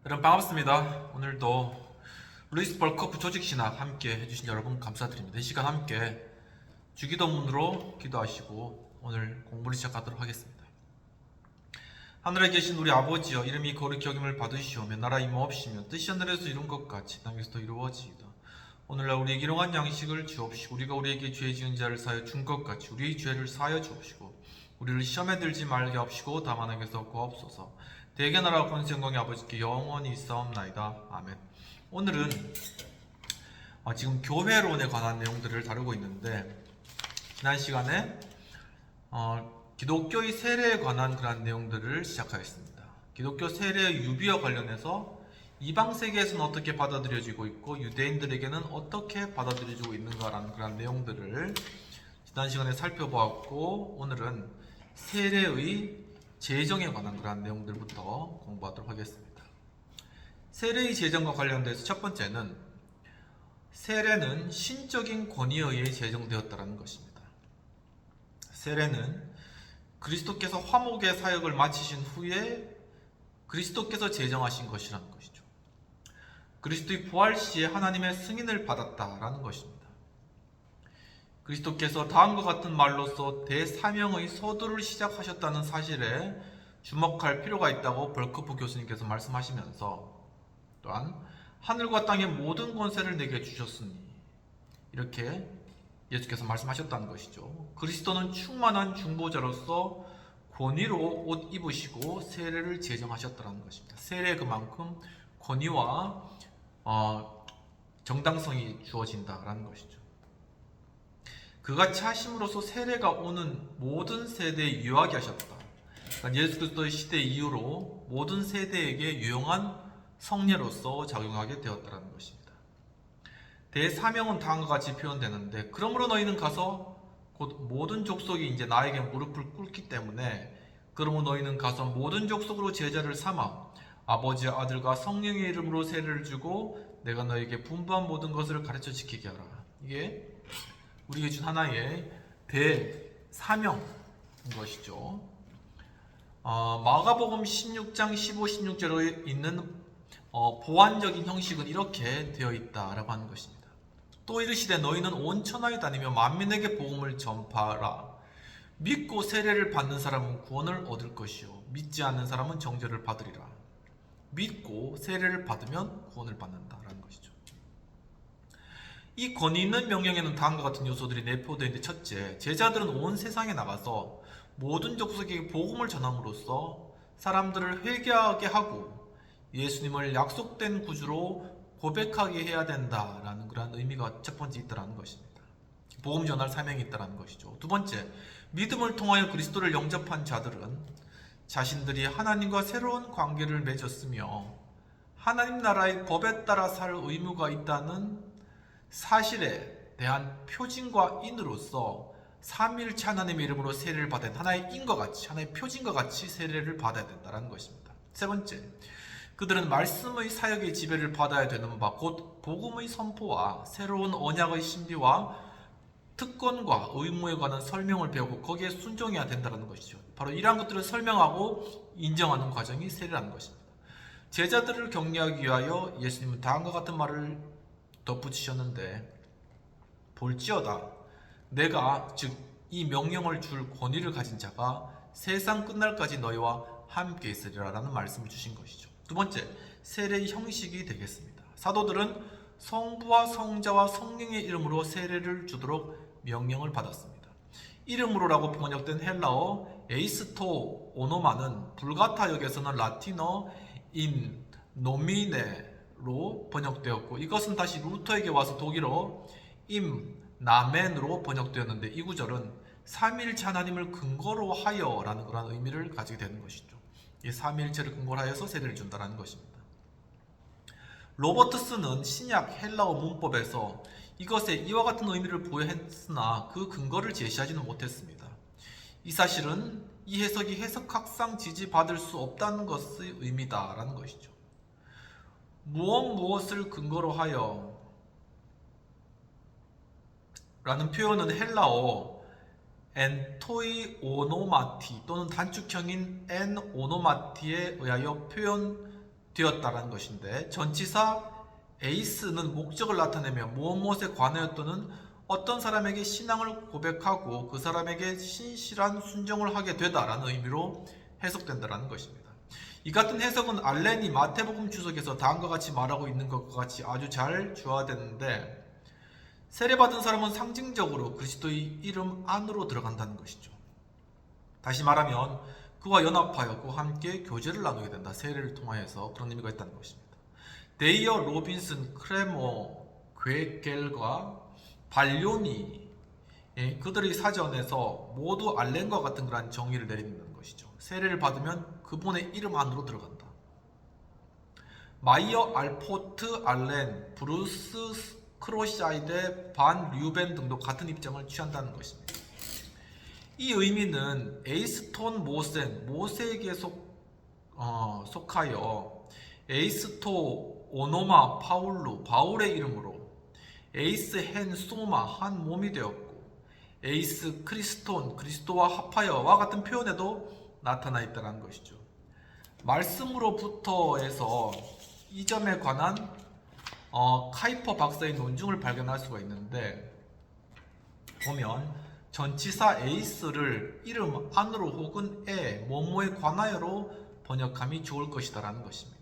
여러분 반갑습니다. 오늘도 루이스 벌커프 조직신학 함께 해주신 여러분 감사드립니다. 이 시간 함께 주기도문으로 기도하시고 오늘 공부를 시작하도록 하겠습니다. 하늘에 계신 우리 아버지여, 이름이 거룩히 여김을 받으시오며 나라 임하옵시며 뜻이 하늘에서 이룬 것 같이 땅에서도 이루어지이다. 오늘날 우리에게 일용할 양식을 주옵시고 우리가 우리에게 죄 지은 자를 사하여 준 것 같이 우리의 죄를 사하여 주옵시고 우리를 시험에 들지 말게 하옵시고 다만 악에서 구하옵소서. 대개 나라 권세 영광의 아버지께 영원히 있사옵나이다. 아멘. 오늘은 지금 교회론에 관한 내용들을 다루고 있는데, 지난 시간에 기독교의 세례에 관한 그런 내용들을 시작하였습니다. 기독교 세례의 유비와 관련해서 이방 세계에서는 어떻게 받아들여지고 있고 유대인들에게는 어떻게 받아들여지고 있는가라는 그런 내용들을 지난 시간에 살펴보았고, 오늘은 세례의 재정에 관한 그런 내용들부터 공부하도록 하겠습니다. 세례의 재정과 관련돼서 첫 번째는 세례는 신적인 권위에 의해 제정되었다는 것입니다. 세례는 그리스도께서 화목의 사역을 마치신 후에 그리스도께서 제정하신 것이라는 것이죠. 그리스도의 부활 시에 하나님의 승인을 받았다라는 것입니다. 그리스도께서 다음과 같은 말로서 대사명의 서두를 시작하셨다는 사실에 주목할 필요가 있다고 벌크프 교수님께서 말씀하시면서, 또한 하늘과 땅의 모든 권세를 내게 주셨으니, 이렇게 예수께서 말씀하셨다는 것이죠. 그리스도는 충만한 중보자로서 권위로 옷 입으시고 세례를 제정하셨다는 것입니다. 세례에 그만큼 권위와 정당성이 주어진다라는 것이죠. 그같이 하심으로써 세례가 오는 모든 세대에 유효하게 하셨다. 그러니까 예수 그리스도의 시대 이후로 모든 세대에게 유용한 성례로서 작용하게 되었다는 것입니다. 대사명은 다음과 같이 표현되는데, 그러므로 너희는 가서 곧 모든 족속이 이제 나에게 무릎을 꿇기 때문에, 그러므로 너희는 가서 모든 족속으로 제자를 삼아 아버지와 아들과 성령의 이름으로 세례를 주고 내가 너에게 분부한 모든 것을 가르쳐 지키게 하라. 이게 우리에게 준 하나의 대사명인 것이죠. 마가복음 16장 15, 16절에 있는 보완적인 형식은 이렇게 되어 있다라고 하는 것입니다. 또 이르시되 너희는 온 천하에 다니며 만민에게 복음을 전파하라. 믿고 세례를 받는 사람은 구원을 얻을 것이요 믿지 않는 사람은 정죄를 받으리라. 믿고 세례를 받으면 구원을 받는다라는 것이죠. 이 권위 있는 명령에는 다음과 같은 요소들이 내포되어 있는데, 첫째, 제자들은 온 세상에 나가서 모든 족속에게 복음을 전함으로써 사람들을 회개하게 하고 예수님을 약속된 구주로 고백하게 해야 된다라는 그런 의미가 첫 번째 있다는 것입니다. 복음 전할 사명이 있다는 것이죠. 두 번째, 믿음을 통하여 그리스도를 영접한 자들은 자신들이 하나님과 새로운 관계를 맺었으며 하나님 나라의 법에 따라 살 의무가 있다는 사실에 대한 표징과 인으로서 삼위일체 하나님의 이름으로 세례를 받아야 된다. 하나의 인과 같이, 하나의 표징과 같이 세례를 받아야 된다는 것입니다. 세 번째, 그들은 말씀의 사역의 지배를 받아야 되는 바 곧 복음의 선포와 새로운 언약의 신비와 특권과 의무에 관한 설명을 배우고 거기에 순종해야 된다는 것이죠. 바로 이러한 것들을 설명하고 인정하는 과정이 세례라는 것입니다. 제자들을 격려하기 위하여 예수님은 다음과 같은 말을 덧붙이셨는데, 볼지어다 내가 즉 이 명령을 줄 권위를 가진 자가 세상 끝날까지 너희와 함께 있으리라 라는 말씀을 주신 것이죠. 두 번째, 세례의 형식이 되겠습니다. 사도들은 성부와 성자와 성령의 이름으로 세례를 주도록 명령을 받았습니다. 이름으로라고 번역된 헬라어 에이스토 오노마는 불가타 역에서는 라틴어 인 노미네로 번역되었고, 이것은 다시 루터에게 와서 독일어 임 나멘으로 번역되었는데, 이 구절은 삼위일체 하나님을 근거로 하여 라는 그런 의미를 가지게 되는 것이죠. 이 삼위일체를 근거로 하여서 세례를 준다는 것입니다. 로버트스는 신약 헬라어 문법에서 이것에 이와 같은 의미를 부여했으나 그 근거를 제시하지는 못했습니다. 이 사실은 이 해석이 해석학상 지지받을 수 없다는 것의 의미다라는 것이죠. 무엇을 근거로 하여 라는 표현은 헬라어 엔토이 오노마티 또는 단축형인 엔 오노마티에 의하여 되었다라는 것인데, 전치사 에이스는 목적을 나타내며 무엇에 관하여 또는 어떤 사람에게 신앙을 고백하고 그 사람에게 신실한 순종을 하게 되다라는 의미로 해석된다라는 것입니다. 이 같은 해석은 알렌이 마태복음 주석에서 다음과 같이 말하고 있는 것과 같이 아주 잘 조화되는데, 세례받은 사람은 상징적으로 그리스도의 이름 안으로 들어간다는 것이죠. 다시 말하면 그와 연합하여 그와 함께 교제를 나누게 된다. 세례를 통하여서 그런 의미가 있다는 것입니다. 데이어, 로빈슨, 크레모, 괴겔과 발료니, 그들의 사전에서 모두 알렌과 같은 그런 정의를 내리는 것이죠. 세례를 받으면 그분의 이름 안으로 들어간다. 마이어, 알포트, 알렌, 브루스 크로샤이데, 반 류벤 등도 같은 입장을 취한다는 것입니다. 이 의미는 에이스톤 모센, 모세에게 속하여 에이스토 오노마 파울루, 바울의 이름으로 에이스 헨 소마, 한 몸이 되었고 에이스 크리스톤, 그리스도와 합하여와 같은 표현에도 나타나 있다는 것이죠. 말씀으로부터에서 이 점에 관한 카이퍼 박사의 논증을 발견할 수가 있는데, 보면 전치사 에이스를 이름 안으로 혹은 뭐뭐에 관하여로 번역함이 좋을 것이다 라는 것입니다.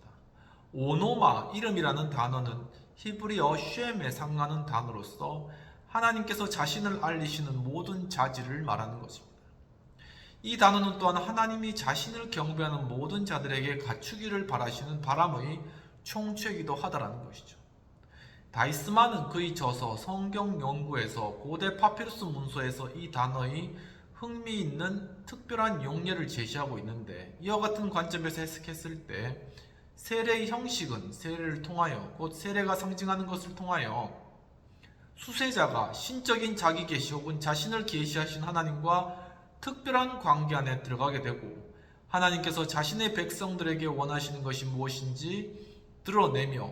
오노마, 이름이라는 단어는 히브리어 쉔에 상하는 단어로서 하나님께서 자신을 알리시는 모든 자질을 말하는 것입니다. 이 단어는 또한 하나님이 자신을 경배하는 모든 자들에게 갖추기를 바라시는 바람의 총체이기도 하다라는 것이죠. 다이스만은 그의 저서 성경 연구에서 고대 파피루스 문서에서 이 단어의 흥미있는 특별한 용례를 제시하고 있는데, 이와 같은 관점에서 해석했을 때 세례의 형식은 세례를 통하여, 곧 세례가 상징하는 것을 통하여 수세자가 신적인 자기 계시 혹은 자신을 계시하신 하나님과 특별한 관계 안에 들어가게 되고, 하나님께서 자신의 백성들에게 원하시는 것이 무엇인지 드러내며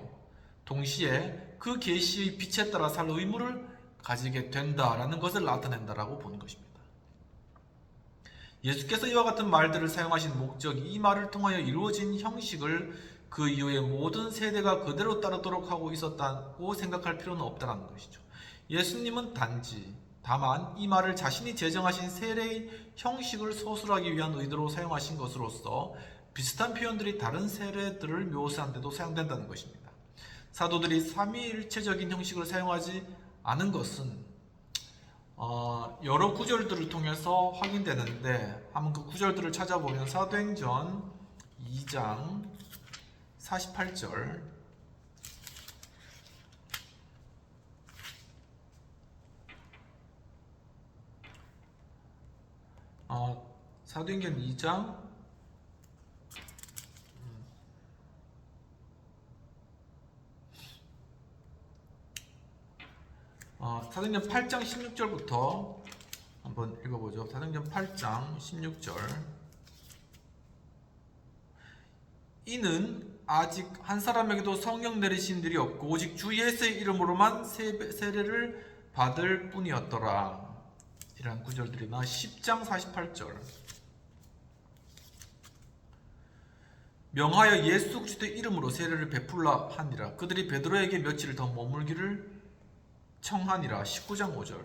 동시에 그 계시의 빛에 따라 살 의무를 가지게 된다라는 것을 나타낸다라고 보는 것입니다. 예수께서 이와 같은 말들을 사용하신 목적이 이 말을 통하여 이루어진 형식을 그 이후의 모든 세대가 그대로 따르도록 하고 있었다고 생각할 필요는 없다는 것이죠. 예수님은 다만 이 말을 자신이 제정하신 세례의 형식을 서술하기 위한 의도로 사용하신 것으로서 비슷한 표현들이 다른 세례들을 묘사한 데도 사용된다는 것입니다. 사도들이 삼위일체적인 형식을 사용하지 않은 것은 여러 구절들을 통해서 확인되는데, 한번 그 구절들을 찾아보면 사도행전 2장 48절, 사도행전 2장 사도행전 8장 16절부터 한번 읽어보죠. 사도행전 8장 16절. 이는 아직 한 사람에게도 성령 내리신 일이 없고 오직 주 예수의 이름으로만 세례를 받을 뿐이었더라. 이런 구절들이나 10장 48절. 명하여 예수 그리스도의 이름으로 세례를 베풀라 하니라. 그들이 베드로에게 며칠 더 머물기를 청하니라. 19장 5절.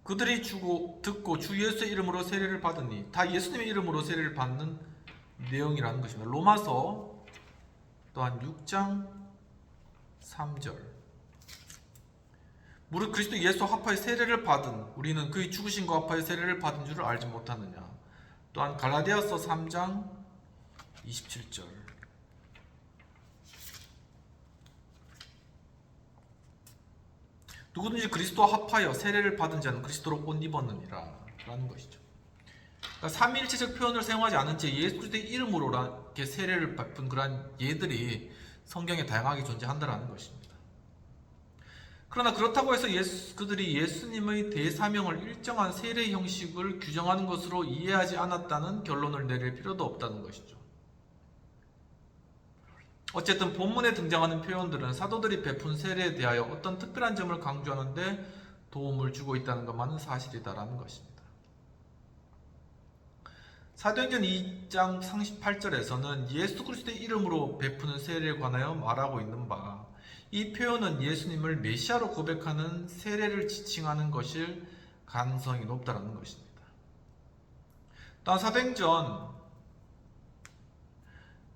그들이 듣고 주 예수의 이름으로 세례를 받으니, 다 예수님의 이름으로 세례를 받는 내용이라는 것입니다. 로마서 또한 6장 3절. 무릇 그리스도 예수 합하여 세례를 받은 우리는 그의 죽으심과 합하여 세례를 받은 줄을 알지 못하느냐. 또한 갈라디아서 3장 27절. 누구든지 그리스도와 합하여 세례를 받은 자는 그리스도로 옷 입었느니라 라는 것이죠. 그러니까 삼위일체적 표현을 사용하지 않은 채 예수 그리스도의 이름으로 이렇게 세례를 받은 그런 예들이 성경에 다양하게 존재한다는 것입니다. 그러나 그렇다고 해서 그들이 예수님의 대사명을 일정한 세례 형식을 규정하는 것으로 이해하지 않았다는 결론을 내릴 필요도 없다는 것이죠. 어쨌든 본문에 등장하는 표현들은 사도들이 베푼 세례에 대하여 어떤 특별한 점을 강조하는 데 도움을 주고 있다는 것만은 사실이다라는 것입니다. 사도행전 2장 38절에서는 예수 그리스도의 이름으로 베푸는 세례에 관하여 말하고 있는 바, 이 표현은 예수님을 메시아로 고백하는 세례를 지칭하는 것일 가능성이 높다는 것입니다. 또한 사도행전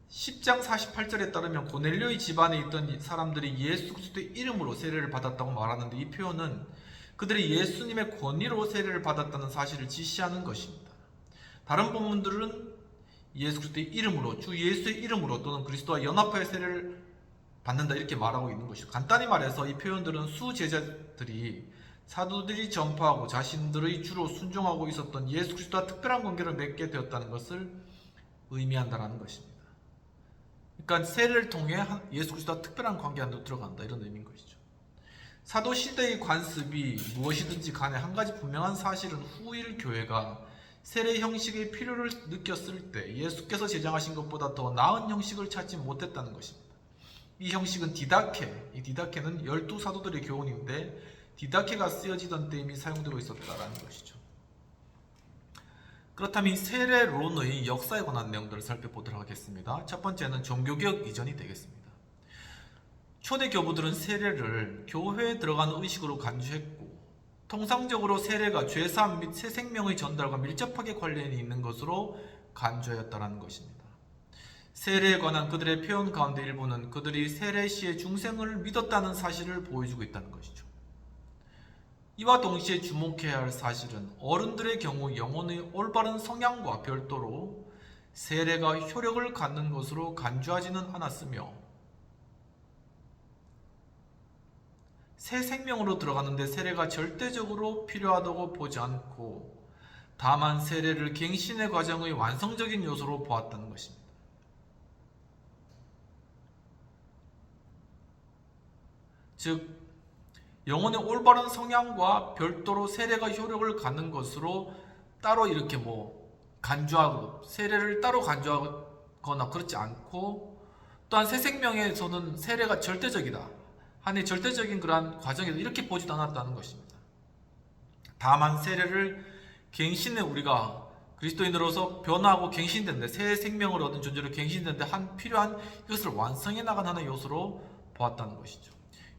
10장 48절에 따르면 고넬료의 집안에 있던 사람들이 예수 그리스도의 이름으로 세례를 받았다고 말하는데, 이 표현은 그들이 예수님의 권위로 세례를 받았다는 사실을 지시하는 것입니다. 다른 본문들은 예수 그리스도의 이름으로, 주 예수의 이름으로 또는 그리스도와 연합하여 세례를 받는다 이렇게 말하고 있는 것이죠. 간단히 말해서 이 표현들은 수제자들이 사도들이 전파하고 자신들의 주로 순종하고 있었던 예수 그리스도와 특별한 관계를 맺게 되었다는 것을 의미한다는 것입니다. 그러니까 세례를 통해 예수 그리스도와 특별한 관계 안으로 들어간다, 이런 의미인 것이죠. 사도 시대의 관습이 무엇이든지 간에 한 가지 분명한 사실은 후일 교회가 세례 형식의 필요를 느꼈을 때 예수께서 제정하신 것보다 더 나은 형식을 찾지 못했다는 것입니다. 이 형식은 디다케, 이 디다케는 12사도들의 교훈인데 디다케가 쓰여지던 때 이미 사용되고 있었다는 것이죠. 그렇다면 이 세례론의 역사에 관한 내용들을 살펴보도록 하겠습니다. 첫 번째는 종교개혁 이전이 되겠습니다. 초대 교부들은 세례를 교회에 들어가는 의식으로 간주했고, 통상적으로 세례가 죄사함 및 새 생명의 전달과 밀접하게 관련이 있는 것으로 간주하였다는 것입니다. 세례에 관한 그들의 표현 가운데 일부는 그들이 세례 시에 중생을 믿었다는 사실을 보여주고 있다는 것이죠. 이와 동시에 주목해야 할 사실은 어른들의 경우 영혼의 올바른 성향과 별도로 세례가 효력을 갖는 것으로 간주하지는 않았으며, 새 생명으로 들어가는데 세례가 절대적으로 필요하다고 보지 않고 다만 세례를 갱신의 과정의 완성적인 요소로 보았다는 것입니다. 즉, 영혼의 올바른 성향과 별도로 세례가 효력을 갖는 것으로 따로 이렇게 간주하고 세례를 따로 간주하거나 그렇지 않고, 또한 새 생명에서는 세례가 절대적이다, 한의 절대적인 그러한 과정에서 이렇게 보지도 않았다는 것입니다. 다만 세례를 갱신에 우리가 그리스도인으로서 변화하고 갱신되는데, 새 생명을 얻은 존재로 갱신되는데 필요한 이것을 완성해 나간 하나의 요소로 보았다는 것이죠.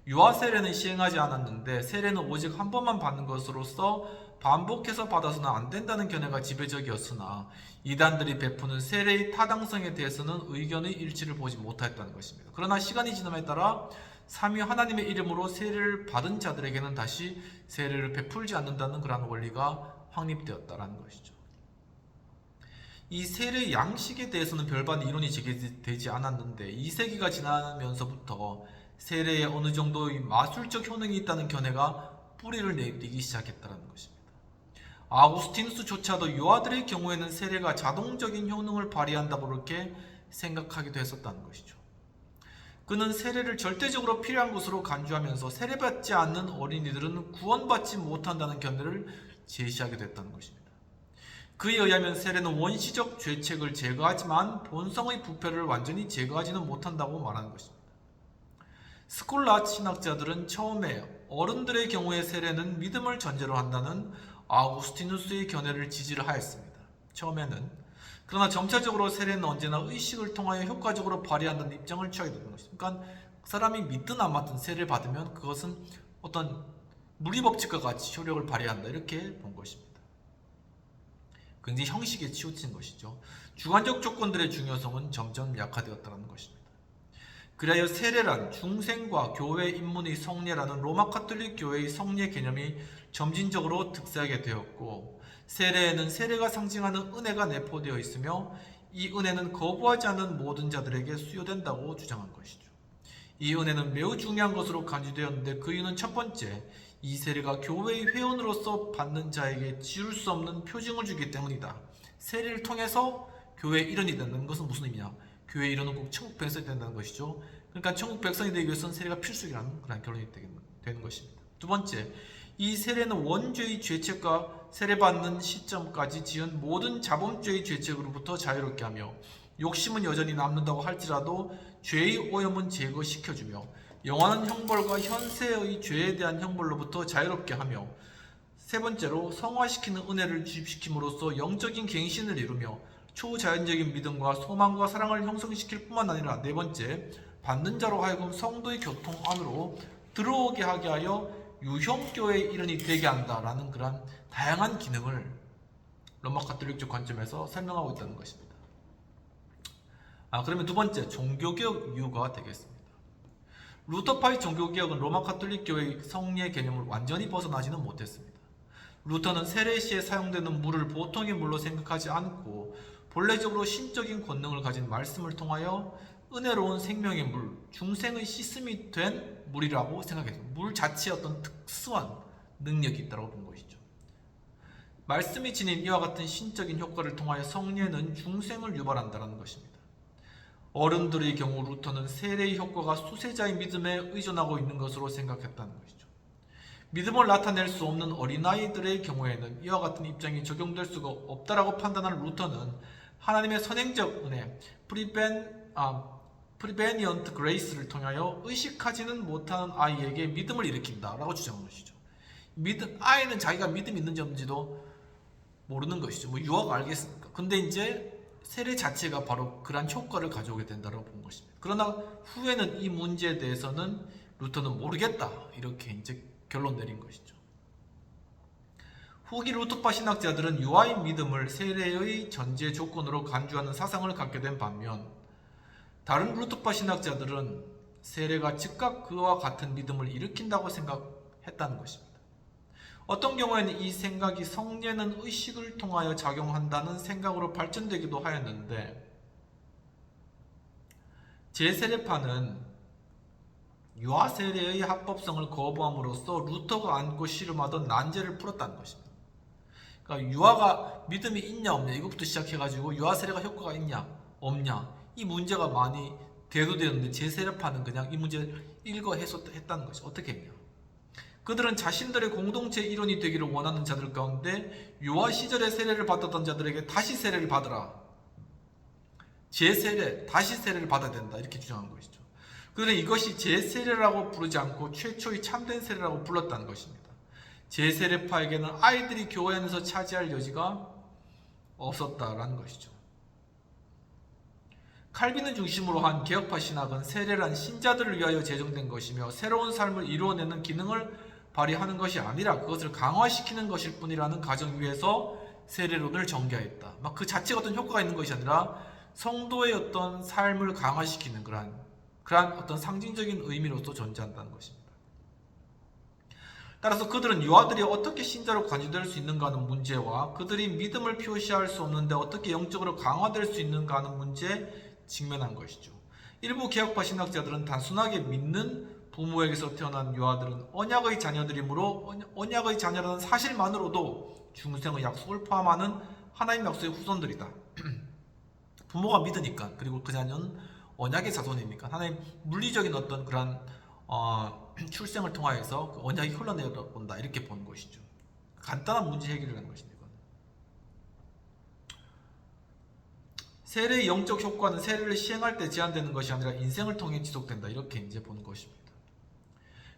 유아 세례는 시행하지 않았는데 세례는 오직 한 번만 받는 것으로서 반복해서 받아서는 안 된다는 견해가 지배적이었으나 이단들이 베푸는 세례의 타당성에 대해서는 의견의 일치를 보지 못하였다는 것입니다. 그러나 시간이 지남에 따라 삼위 하나님의 이름으로 세례를 받은 자들에게는 다시 세례를 베풀지 않는다는 그런 원리가 확립되었다는 것이죠. 이 세례 양식에 대해서는 별반 이론이 제기되지 않았는데 2세기가 지나면서부터 세례에 어느 정도의 마술적 효능이 있다는 견해가 뿌리를 내리기 시작했다는 것입니다. 아우구스티누스조차도 유아들의 경우에는 세례가 자동적인 효능을 발휘한다고 그렇게 생각하기도 했었다는 것이죠. 그는 세례를 절대적으로 필요한 것으로 간주하면서 세례받지 않는 어린이들은 구원받지 못한다는 견해를 제시하게 됐다는 것입니다. 그에 의하면 세례는 원시적 죄책을 제거하지만 본성의 부패를 완전히 제거하지는 못한다고 말하는 것입니다. 스콜라 신학자들은 처음에 어른들의 경우의 세례는 믿음을 전제로 한다는 아우구스티누스의 견해를 지지를 하였습니다. 처음에는. 그러나 점차적으로 세례는 언제나 의식을 통하여 효과적으로 발휘한다는 입장을 취하게 되는 것입니다. 그러니까 사람이 믿든 안 믿든 세례를 받으면 그것은 어떤 무리법칙과 같이 효력을 발휘한다, 이렇게 본 것입니다. 굉장히 형식에 치우친 것이죠. 주관적 조건들의 중요성은 점점 약화되었다는 것입니다. 그리하여 세례란 중생과 교회 입문의 성례라는 로마 카톨릭 교회의 성례 개념이 점진적으로 득세하게 되었고, 세례에는 세례가 상징하는 은혜가 내포되어 있으며 이 은혜는 거부하지 않는 모든 자들에게 수여된다고 주장한 것이죠. 이 은혜는 매우 중요한 것으로 간주되었는데 그 이유는 첫 번째, 이 세례가 교회의 회원으로서 받는 자에게 지울 수 없는 표징을 주기 때문이다. 세례를 통해서 교회의 일원이 된다는 것은 무슨 의미냐? 교회의 일원은 꼭 천국 백성이 된다는 것이죠. 그러니까 천국 백성이 되기 위해서는 세례가 필수이라는 그런 결론이 되는 것입니다. 두 번째, 이 세례는 원죄의 죄책과 세례받는 시점까지 지은 모든 자범죄의 죄책으로부터 자유롭게 하며, 욕심은 여전히 남는다고 할지라도 죄의 오염은 제거시켜주며, 영원한 형벌과 현세의 죄에 대한 형벌로부터 자유롭게 하며, 세 번째로 성화시키는 은혜를 주입시킴으로써 영적인 갱신을 이루며 초자연적인 믿음과 소망과 사랑을 형성시킬 뿐만 아니라 네 번째, 받는 자로 하여금 성도의 교통 안으로 들어오게 하게 하여 유형교회의 일원이 되게 한다라는 그런 다양한 기능을 로마 가톨릭적 관점에서 설명하고 있다는 것입니다. 그러면 두 번째, 종교개혁 이유가 되겠습니다. 루터파의 종교개혁은 로마 가톨릭 교회의 성리의 개념을 완전히 벗어나지는 못했습니다. 루터는 세례시에 사용되는 물을 보통의 물로 생각하지 않고 본래적으로 신적인 권능을 가진 말씀을 통하여 은혜로운 생명의 물, 중생의 씻음이 된 물이라고 생각했습니다. 물 자체에 어떤 특수한 능력이 있다고 본 것이죠. 말씀이 지닌 이와 같은 신적인 효과를 통하여 성례는 중생을 유발한다는 것입니다. 어른들의 경우 루터는 세례의 효과가 수세자의 믿음에 의존하고 있는 것으로 생각했다는 것이죠. 믿음을 나타낼 수 없는 어린아이들의 경우에는 이와 같은 입장이 적용될 수가 없다라고 판단한 루터는 하나님의 선행적 은혜, 프리베니언트 그레이스를 통하여 의식하지는 못하는 아이에게 믿음을 일으킨다라고 주장한 것이죠. 아이는 자기가 믿음이 있는지 없는지도 모르는 것이죠. 유아가 알겠습니까? 근데 이제 세례 자체가 바로 그러한 효과를 가져오게 된다고 본 것입니다. 그러나 후에는 이 문제에 대해서는 루터는 모르겠다 이렇게 이제 결론 내린 것이죠. 후기 루터파 신학자들은 유아의 믿음을 세례의 전제 조건으로 간주하는 사상을 갖게 된 반면 다른 루터파 신학자들은 세례가 즉각 그와 같은 믿음을 일으킨다고 생각했다는 것입니다. 어떤 경우에는 이 생각이 성례는 의식을 통하여 작용한다는 생각으로 발전되기도 하였는데 제세례파는 유아 세례의 합법성을 거부함으로써 루터가 안고 씨름하던 난제를 풀었다는 것입니다. 그러니까 유아가 믿음이 있냐 없냐 이것부터 시작해가지고 유아 세례가 효과가 있냐 없냐 이 문제가 많이 대두되었는데 제세례파는 그냥 이 문제를 일거해소했다는 것이 어떻게 했냐. 그들은 자신들의 공동체 일원이 되기를 원하는 자들 가운데 유아 시절에 세례를 받았던 자들에게 다시 세례를 받으라. 제세례, 다시 세례를 받아야 된다. 이렇게 주장한 것이죠. 그들은 이것이 제세례라고 부르지 않고 최초의 참된 세례라고 불렀다는 것입니다. 제세례파에게는 아이들이 교회 안에서 차지할 여지가 없었다라는 것이죠. 칼빈을 중심으로 한 개혁파 신학은 세례란 신자들을 위하여 제정된 것이며 새로운 삶을 이루어내는 기능을 발휘하는 것이 아니라 그것을 강화시키는 것일 뿐이라는 가정 위에서 세례론을 전개하였다. 그 자체가 어떤 효과가 있는 것이 아니라 성도의 어떤 삶을 강화시키는 그러한 어떤 상징적인 의미로서 존재한다는 것입니다. 따라서 그들은 유아들이 어떻게 신자로 간주될 수 있는가 하는 문제와 그들이 믿음을 표시할 수 없는데 어떻게 영적으로 강화될 수 있는가 하는 문제에 직면한 것이죠. 일부 개혁파 신학자들은 단순하게 믿는 부모에게서 태어난 유아들은 언약의 자녀들이므로 언약의 자녀라는 사실만으로도 중생의 약속을 포함하는 하나님 약속의 후손들이다. 부모가 믿으니까 그리고 그 자녀는 언약의 자손이니까 하나님 물리적인 어떤 그런 출생을 통하여서 그 언약이 흘러내려온다 이렇게 보는 것이죠. 간단한 문제 해결을 하는 것입니다. 세례의 영적 효과는 세례를 시행할 때 제한되는 것이 아니라 인생을 통해 지속된다 이렇게 이제 보는 것입니다.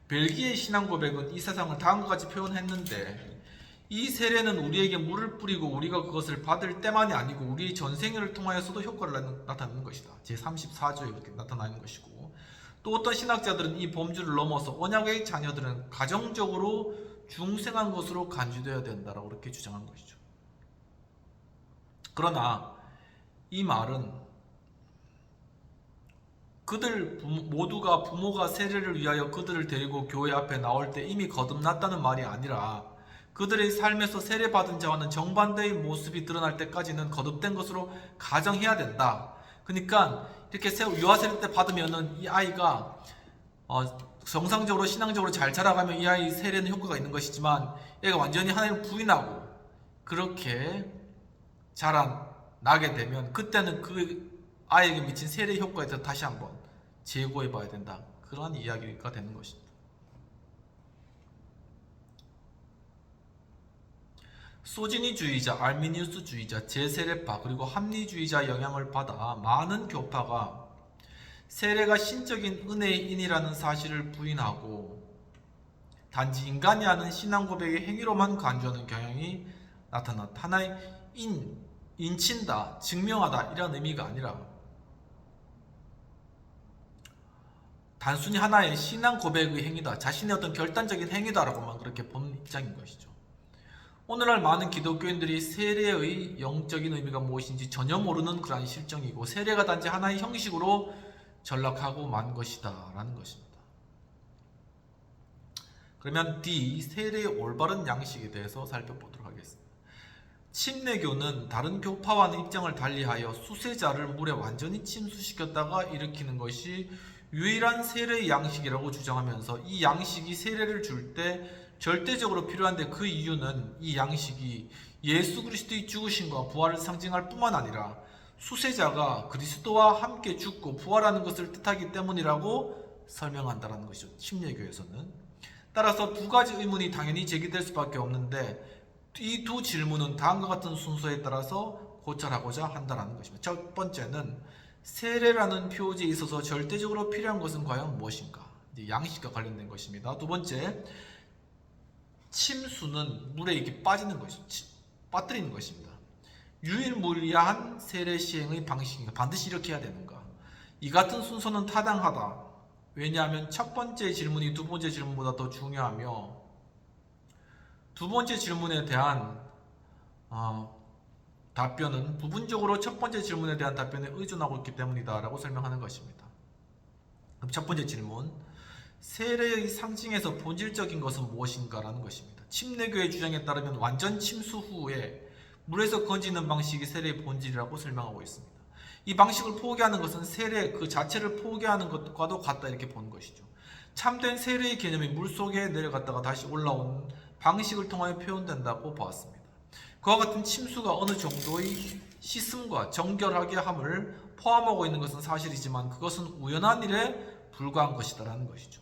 벨기에의 신앙 고백은 이 사상을 다음과 같이 표현했는데 이 세례는 우리에게 물을 뿌리고 우리가 그것을 받을 때만이 아니고 우리의 전생애를 통하여서도 효과를 나타내는 것이다. 제34조에 그렇게 나타나는 것이고 또 어떤 신학자들은 이 범주를 넘어서 언약의 자녀들은 가정적으로 중생한 것으로 간주되어야 된다라고 그렇게 주장한 것이죠. 그러나 이 말은 그들 모두가 부모가 세례를 위하여 그들을 데리고 교회 앞에 나올 때 이미 거듭났다는 말이 아니라 그들의 삶에서 세례받은 자와는 정반대의 모습이 드러날 때까지는 거듭된 것으로 가정해야 된다. 그러니까 이렇게 유아세례 때 받으면은 이 아이가 정상적으로 신앙적으로 잘 자라가면 이 아이 세례는 효과가 있는 것이지만 얘가 완전히 하나님을 부인하고 그렇게 자라나게 되면 그때는 그 아이에게 미친 세례 효과에 대해서 다시 한번 재고해 봐야 된다. 그러한 이야기가 되는 것입니다. 소지니주의자, 알미니우스주의자, 제세례파 그리고 합리주의자 영향을 받아 많은 교파가 세례가 신적인 은혜의 인이라는 사실을 부인하고 단지 인간이 하는 신앙 고백의 행위로만 간주하는 경향이 나타났다. 하나의 인, 인친다, 증명하다 이런 의미가 아니라 단순히 하나의 신앙 고백의 행위다, 자신의 어떤 결단적인 행위다라고만 그렇게 보는 입장인 것이죠. 오늘날 많은 기독교인들이 세례의 영적인 의미가 무엇인지 전혀 모르는 그러한 실정이고, 세례가 단지 하나의 형식으로 전락하고 만 것이다 라는 것입니다. 그러면 D, 세례의 올바른 양식에 대해서 살펴보도록 하겠습니다. 침례교는 다른 교파와는 입장을 달리하여 수세자를 물에 완전히 침수시켰다가 일으키는 것이 유일한 세례의 양식이라고 주장하면서, 이 양식이 세례를 줄 때 절대적으로 필요한데, 그 이유는 이 양식이 예수 그리스도의 죽으심과 부활을 상징할 뿐만 아니라 수세자가 그리스도와 함께 죽고 부활하는 것을 뜻하기 때문이라고 설명한다는 것이죠, 침례교에서는. 따라서 두 가지 의문이 당연히 제기될 수밖에 없는데, 이 두 질문은 다음과 같은 순서에 따라서 고찰하고자 한다는 것입니다. 첫 번째는 세례라는 표지에 있어서 절대적으로 필요한 것은 과연 무엇인가? 양식과 관련된 것입니다. 두 번째, 침수는 물에 이렇게 빠지는 것이죠. 빠뜨리는 것입니다. 유일무이한 세례 시행의 방식인가? 반드시 이렇게 해야 되는가? 이 같은 순서는 타당하다. 왜냐하면 첫 번째 질문이 두 번째 질문보다 더 중요하며, 두 번째 질문에 대한 답변은 부분적으로 첫 번째 질문에 대한 답변에 의존하고 있기 때문이다 라고 설명하는 것입니다. 그럼 첫 번째 질문, 세례의 상징에서 본질적인 것은 무엇인가 라는 것입니다. 침례교의 주장에 따르면 완전 침수 후에 물에서 건지는 방식이 세례의 본질이라고 설명하고 있습니다. 이 방식을 포기하는 것은 세례 그 자체를 포기하는 것과도 같다 이렇게 보는 것이죠. 참된 세례의 개념이 물속에 내려갔다가 다시 올라온 방식을 통하여 표현된다고 보았습니다. 그와 같은 침수가 어느 정도의 씻음과 정결하게 함을 포함하고 있는 것은 사실이지만, 그것은 우연한 일에 불과한 것이다라는 것이죠.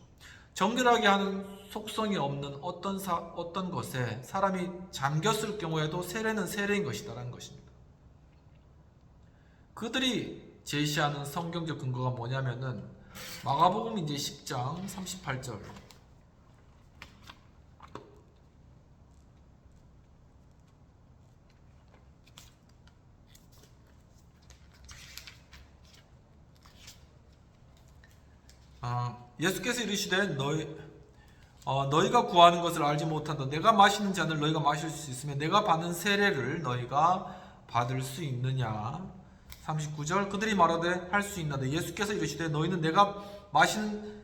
정결하게 하는 속성이 없는 어떤 것에 사람이 잠겼을 경우에도 세례는 세례인 것이다라는 것입니다. 그들이 제시하는 성경적 근거가 뭐냐면은 마가복음 이제 10장 38절. 예수께서 이르시되 너희가 구하는 것을 알지 못한다. 내가 마시는 잔을 너희가 마실 수 있으면 내가 받는 세례를 너희가 받을 수 있느냐. 39절, 그들이 말하되 할 수 있나되 예수께서 이르시되 너희는 내가 마신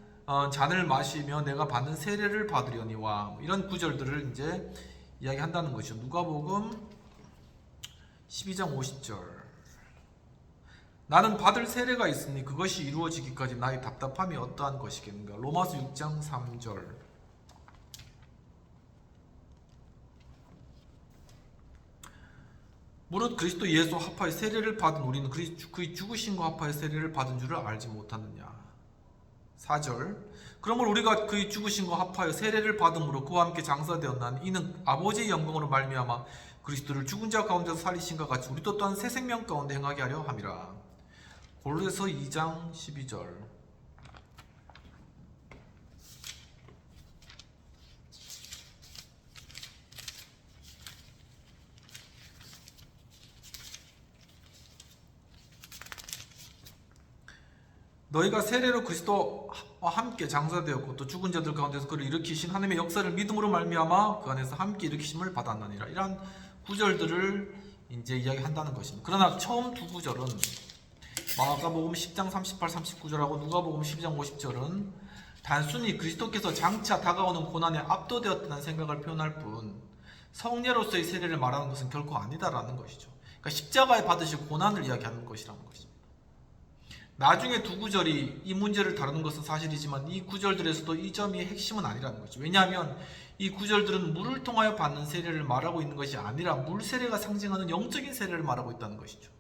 잔을 마시며 내가 받는 세례를 받으려니와. 이런 구절들을 이제 이야기한다는 것이죠. 누가복음 12장 50절. 나는 받을 세례가 있으니 그것이 이루어지기까지 나의 답답함이 어떠한 것이겠는가. 로마서 6장 3절. 무릇 그리스도 예수 합하여 세례를 받은 우리는 그의 죽으심과 합하여 세례를 받은 줄을 알지 못하느냐. 4절. 그러므로 우리가 그의 죽으심과 합하여 세례를 받음으로 그와 함께 장사되었나니 이는 아버지의 영광으로 말미암아 그리스도를 죽은 자 가운데서 살리신과 같이 우리도 또한 새 생명 가운데 행하게 하려 함이라. 골로새서 2장 12절. 너희가 세례로 그리스도와 함께 장사되었고 또 죽은 자들 가운데서 그를 일으키신 하나님의 역사를 믿음으로 말미암아 그 안에서 함께 일으키심을 받았느니라. 이러한 구절들을 이제 이야기한다는 것입니다. 그러나 처음 두 구절은 마가복음 10장 38, 39절하고 누가복음 12장 50절은 단순히 그리스도께서 장차 다가오는 고난에 압도되었다는 생각을 표현할 뿐 성례로서의 세례를 말하는 것은 결코 아니다라는 것이죠. 그러니까 십자가에 받으실 고난을 이야기하는 것이라는 것입니다. 나중에 두 구절이 이 문제를 다루는 것은 사실이지만 이 구절들에서도 이 점이 핵심은 아니라는 거죠. 왜냐하면 이 구절들은 물을 통하여 받는 세례를 말하고 있는 것이 아니라 물 세례가 상징하는 영적인 세례를 말하고 있다는 것이죠.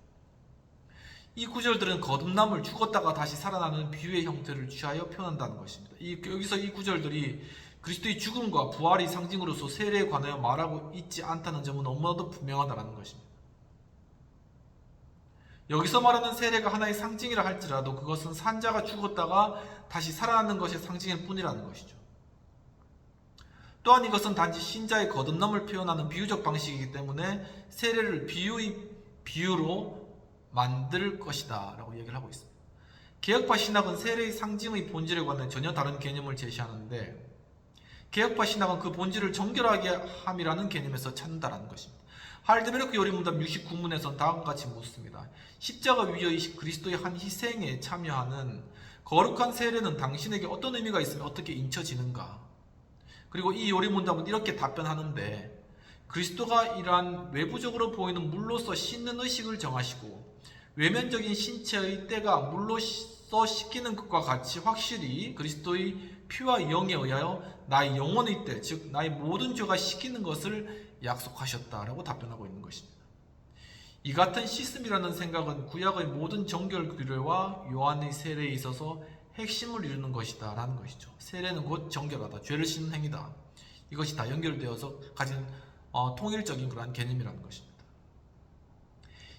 이 구절들은 거듭남을 죽었다가 다시 살아나는 비유의 형태를 취하여 표현한다는 것입니다. 여기서 이 구절들이 그리스도의 죽음과 부활의 상징으로서 세례에 관하여 말하고 있지 않다는 점은 너무나도 분명하다는 것입니다. 여기서 말하는 세례가 하나의 상징이라 할지라도 그것은 산자가 죽었다가 다시 살아나는 것의 상징일 뿐이라는 것이죠. 또한 이것은 단지 신자의 거듭남을 표현하는 비유적 방식이기 때문에 세례를 비유의 비유로 만들 것이다 라고 얘기를 하고 있습니다. 개혁파 신학은 세례의 상징의 본질에 관한 전혀 다른 개념을 제시하는데, 개혁파 신학은 그 본질을 정결하게 함이라는 개념에서 찾는다는 것입니다. 하이델베르크 요리문답 69문에서는 다음과 같이 묻습니다. 십자가 위의 그리스도의 한 희생에 참여하는 거룩한 세례는 당신에게 어떤 의미가 있으며 어떻게 인쳐지는가? 그리고 이 요리문답은 이렇게 답변하는데, 그리스도가 이러한 외부적으로 보이는 물로서 씻는 의식을 정하시고 외면적인 신체의 때가 물로서 씻기는 것과 같이 확실히 그리스도의 피와 영에 의하여 나의 영혼의 때, 즉 나의 모든 죄가 씻기는 것을 약속하셨다라고 답변하고 있는 것입니다. 이 같은 씻음이라는 생각은 구약의 모든 정결 규례와 요한의 세례에 있어서 핵심을 이루는 것이다 라는 것이죠. 세례는 곧 정결하다, 죄를 씻는 행위다. 이것이 다 연결되어서 가진 통일적인 그러한 개념이라는 것입니다.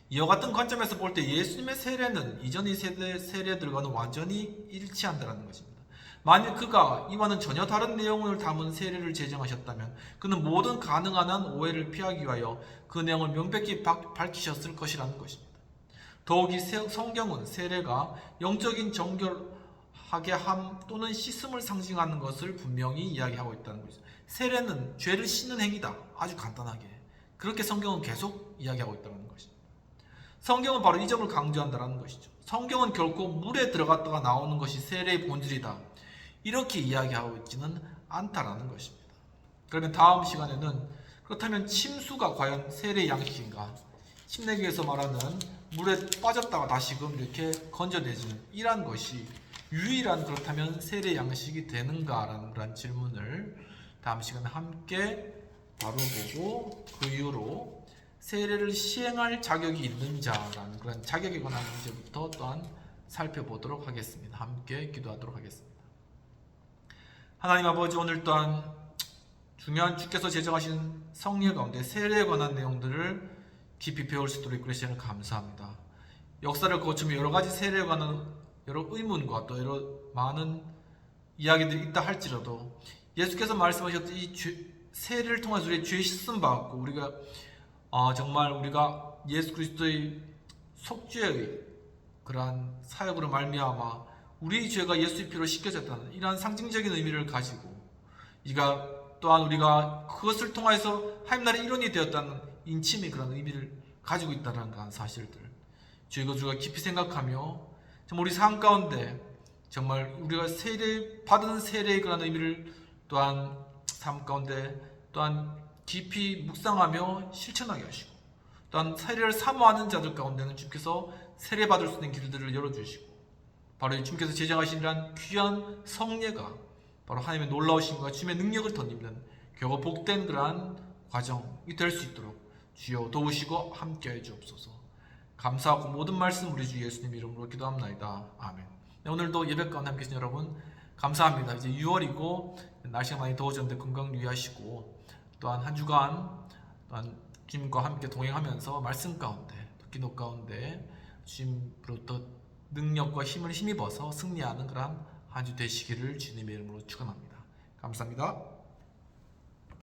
이와 같은 관점에서 볼 때 예수님의 세례는 이전의 세례들과는 완전히 일치한다는 것입니다. 만일 그가 이와는 전혀 다른 내용을 담은 세례를 제정하셨다면 그는 모든 가능한 한 오해를 피하기 위하여 그 내용을 명백히 밝히셨을 것이라는 것입니다. 더욱이 성경은 세례가 영적인 정결하게 함 또는 씻음을 상징하는 것을 분명히 이야기하고 있다는 것입니다. 세례는 죄를 씻는 행위다. 아주 간단하게. 그렇게 성경은 계속 이야기하고 있다는 것입니다. 성경은 바로 이 점을 강조한다는 것이죠. 성경은 결코 물에 들어갔다가 나오는 것이 세례의 본질이다, 이렇게 이야기하고 있지는 않다라는 것입니다. 그러면 다음 시간에는 그렇다면 침수가 과연 세례의 양식인가? 침례기에서 말하는 물에 빠졌다가 다시금 이렇게 건져내지는 이러한 것이 유일한 그렇다면 세례의 양식이 되는가라는 그런 질문을 다음 시간에 함께 다뤄보고 그 이후로 세례를 시행할 자격이 있는 자라는 그런 자격에 관한 문제부터 또한 살펴보도록 하겠습니다. 함께 기도하도록 하겠습니다. 하나님 아버지, 오늘 또한 중요한 주께서 제정하신 성례 가운데 세례에 관한 내용들을 깊이 배울 수 있도록 이끌어 주시는 감사합니다. 역사를 거치며 여러 가지 세례에 관한 여러 의문과 또 여러 많은 이야기들이 있다 할지라도 예수께서 말씀하셨던 이 세례를 통해서 우리의 죄 씻음 받고 우리가 정말 우리가 예수 그리스도의 속죄의 그러한 사역으로 말미암아 우리의 죄가 예수의 피로 씻겨졌다는 이러한 상징적인 의미를 가지고 이가 또한 우리가 그것을 통해서 하나님 나라의 일원이 되었다는 인침의 그런 의미를 가지고 있다는 그런 사실들, 이것을 깊이 생각하며 정말 우리 삶 가운데 정말 우리가 받은 세례의 그런 의미를 또한 삶 가운데 또한 깊이 묵상하며 실천하게 하시고, 또한 세례를 사모하는 자들 가운데는 주께서 세례 받을 수 있는 길들을 열어주시고, 바로 주님께서 제정하신 이러한 귀한 성례가 바로 하나님의 놀라우심과 주님의 능력을 덧입는 결국 복된 그러한 과정이 될 수 있도록 주여 도우시고 함께해 주옵소서. 감사하고 모든 말씀 우리 주 예수님 이름으로 기도합나이다. 아멘. 네, 오늘도 예배 가운데 함께 계신 여러분 감사합니다. 이제 6월이고 날씨가 많이 더워졌는데 건강 유의하시고, 또한 한 주간 또한 주님과 함께 동행하면서 말씀 가운데 또 기도 가운데 주님으로부터 능력과 힘을 힘입어서 승리하는 그러한 한 주 되시기를 주님의 이름으로 축원합니다. 감사합니다.